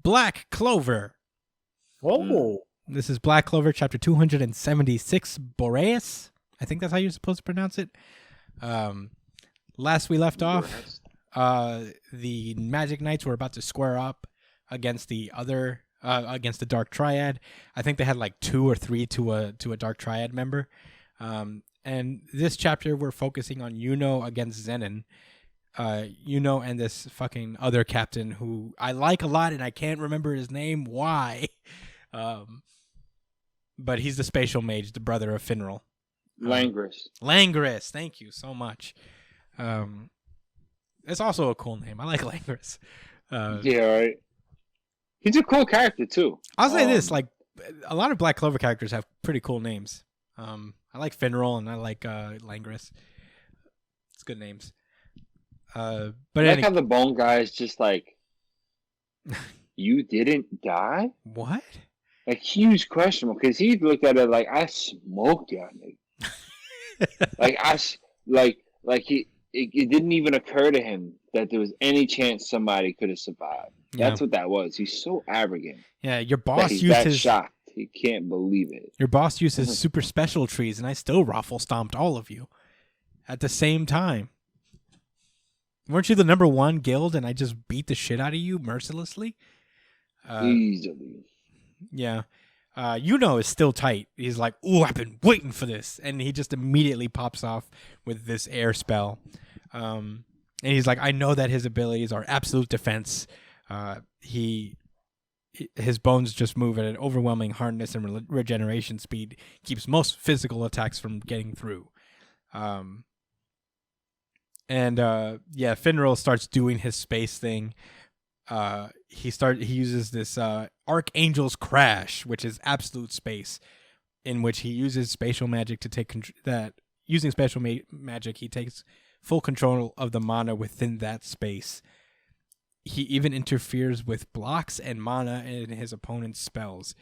Black Clover. Oh. This is Black Clover, chapter 276, Boreas. I think that's how you're supposed to pronounce it. Last we left off, the Magic Knights were about to square up against the other, against the Dark Triad. I think they had like 2 or 3 to a Dark Triad member. And this chapter, we're focusing on Yuno against Zenon. Yuno and this fucking other captain who I like a lot, and I can't remember his name. Why? But he's the spatial mage, the brother of Finral. Langris, thank you so much. It's also a cool name. I like Langris. Yeah, right. He's a cool character too. I'll say this: like a lot of Black Clover characters have pretty cool names. I like Finral and I like Langris. It's good names. But I like how the bone guy is just like, you didn't die? What? Like, huge question, because he looked at it like, I smoked you, nigga. It didn't even occur to him that there was any chance somebody could have survived. That's what that was. He's so arrogant. Yeah, your boss he's used that his shocked. He can't believe it. Your boss used his super special trees, and I still raffle stomped all of you at the same time. Weren't you the number 1 guild, and I just beat the shit out of you mercilessly? Easily. Yeah. Yuno is still tight. He's like, ooh, I've been waiting for this. And he just immediately pops off with this air spell. And he's like, I know that his abilities are absolute defense. His bones just move at an overwhelming hardness and regeneration speed. Keeps most physical attacks from getting through. Finral starts doing his space thing. He uses this Archangel's Crash, which is absolute space, in which he uses spatial magic to take using spatial magic, he takes full control of the mana within that space. He even interferes with blocks and mana in his opponent's spells.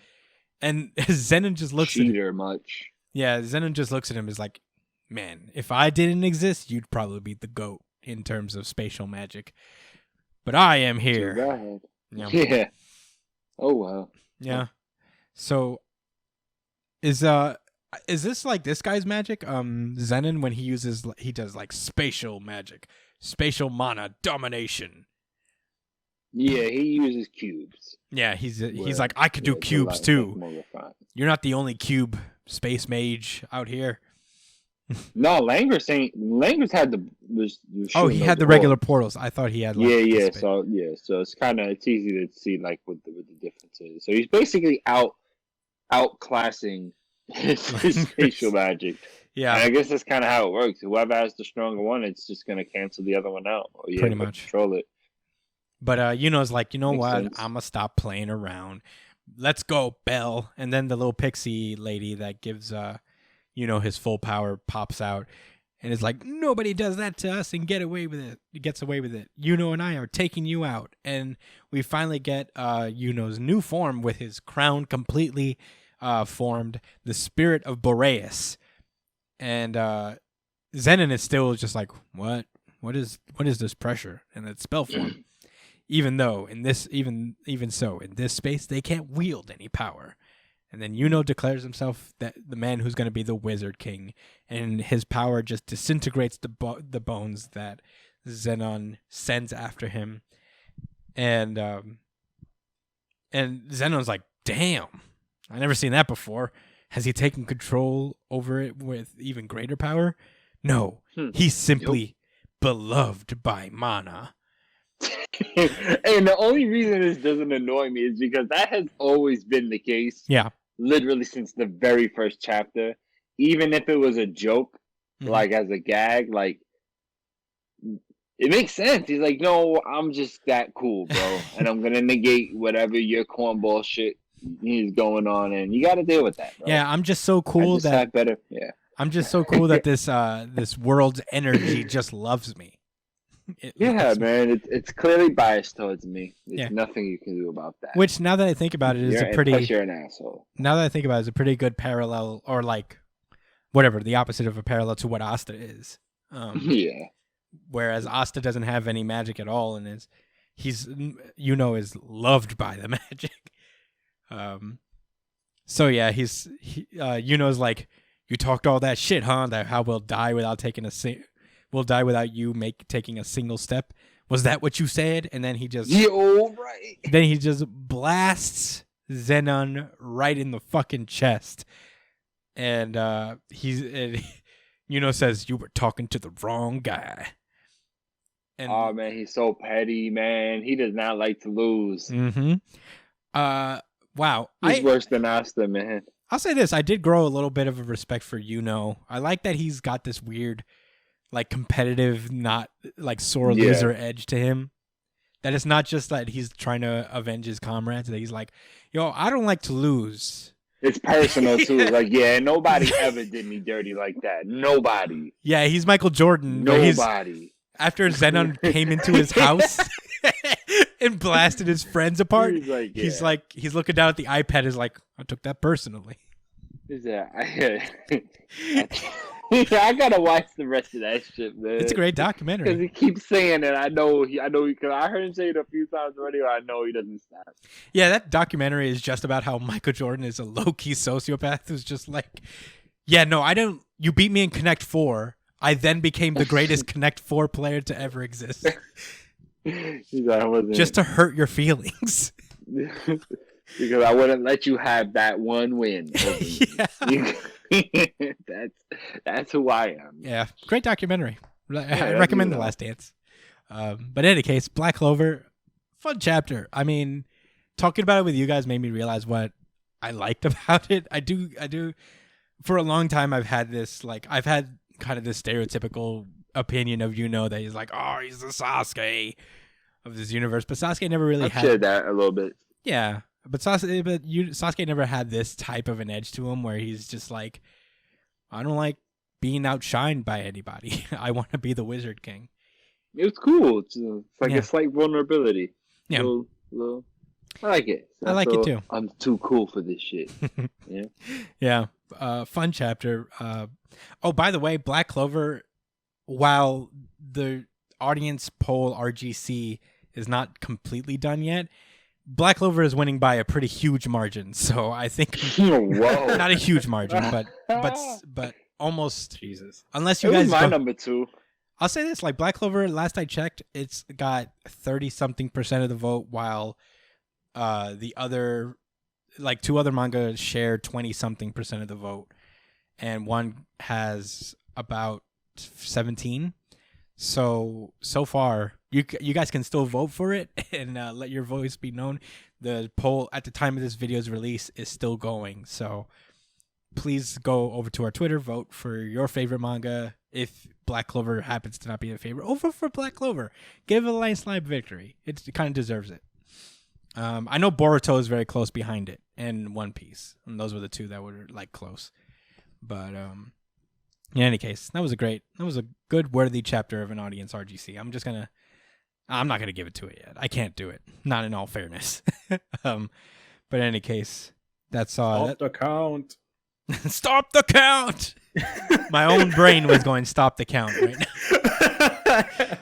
And Zenon just looks at him. Much. Yeah, Zenon just looks at him as like, man, if I didn't exist, you'd probably be the GOAT in terms of spatial magic. But I am here. Go ahead. Yeah. Oh wow. Yeah. So is this like this guy's magic? Zenon, when he does like spatial magic, spatial mana domination. Yeah, he uses cubes. Yeah, he's like, I could do cubes too. You're not the only cube space mage out here. No, Langris had the he had the regular portals. I thought he had like, so it's easy to see like what the difference is. So he's basically outclassing his spatial magic. Yeah, and I guess that's kind of how it works. Whoever has the stronger one, it's just gonna cancel the other one out. Or pretty much control it. But Yuno's like, you know Makes what? sense. I'm gonna stop playing around. Let's go, Belle. And then the little pixie lady that gives his full power pops out and is like, nobody does that to us and gets away with it. Yuno and I are taking you out. And we finally get Yuno's new form with his crown completely formed, the spirit of Boreas. And Zenon is still just like, what is this pressure? And it's spell form. Even so, in this space, they can't wield any power. And then Yuno declares himself that the man who's going to be the Wizard King, and his power just disintegrates the bones that Zenon sends after him. And Zenon's like, damn, I never seen that before. Has he taken control over it with even greater power? No, he's simply beloved by mana. And the only reason this doesn't annoy me is because that has always been the case. Yeah. Literally since the very first chapter. Even if it was a joke, like as a gag, like it makes sense. He's like, no, I'm just that cool, bro. And I'm gonna negate whatever your cornball shit is going on, and you gotta deal with that, bro. Yeah, I'm just so cool I'm just so cool that this world's energy just loves me. Man, it's clearly biased towards me. There's nothing you can do about that. Which, now that I think about it, plus you're an asshole. Now that I think about it, it's a pretty good parallel, or like whatever, the opposite of a parallel to what Asta is. Yeah. Whereas Asta doesn't have any magic at all, and Yuno is loved by the magic. So yeah, Yuno's like, you talked all that shit, huh? That how we'll die without taking taking a single step. Was that what you said? And then he just right. Then he just blasts Zenon right in the fucking chest, and Yuno says, "You were talking to the wrong guy." And, oh man, he's so petty, man. He does not like to lose. Mm-hmm. Wow. He's worse than Asta, man. I'll say this: I did grow a little bit of a respect for Yuno. I like that he's got this weird, like, competitive, not like sore loser edge to him. That it's not just that he's trying to avenge his comrades. That he's like, yo, I don't like to lose. It's personal too. Like, yeah, nobody ever did me dirty like that. Nobody. Yeah, he's Michael Jordan. Nobody. After Zenon came into his house and blasted his friends apart, he's looking down at the iPad. Is like, I took that personally. I gotta watch the rest of that shit, man. It's a great documentary because he keeps saying it. I know because I heard him say it a few times already. I know he doesn't stop. Yeah, that documentary is just about how Michael Jordan is a low-key sociopath who's just like, yeah, no, I don't. You beat me in Connect 4. I then became the greatest Connect 4 player to ever exist. Just to hurt your feelings. Because I wouldn't let you have that one win. That's who I am. Yeah, great documentary. I recommend The Last Dance. But in any case, Black Clover, fun chapter. I mean, talking about it with you guys made me realize what I liked about it. I do. For a long time, I've had kind of this stereotypical opinion of Yuno that he's like, oh, he's the Sasuke of this universe, but Sasuke never really had shared that a little bit. Yeah, but Sasuke never had this type of an edge to him where he's just like, I don't like being outshined by anybody. I want to be the Wizard King. It was cool. It's like a slight vulnerability. Yeah. Little, I like it. I like it too. I'm too cool for this shit. Yeah. Yeah. Fun chapter. Oh, by the way, Black Clover, while the audience poll RGC is not completely done yet, Black Clover is winning by a pretty huge margin. So I think not a huge margin, but almost. Jesus. Unless you guys was my number 2. I'll say this, like Black Clover, last I checked, it's got 30-something% of the vote, while the other, like 2 other manga share 20-something% of the vote, and one has about 17. So far, you guys can still vote for it and let your voice be known. The poll at the time of this video's release is still going, so please go over to our Twitter, vote for your favorite manga. If Black Clover happens to not be a favorite, vote for Black Clover. Give it a landslide victory. It kind of deserves it. I know Boruto is very close behind it, and One Piece, and those were the 2 that were like close. But in any case, that was a good worthy chapter of an audience RGC. I'm not gonna give it to it yet. I can't do it. Not in all fairness. But in any case, that's all. Stop the count. Stop the count. My own brain was going stop the count right now.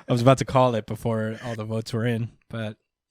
I was about to call it before all the votes were in, but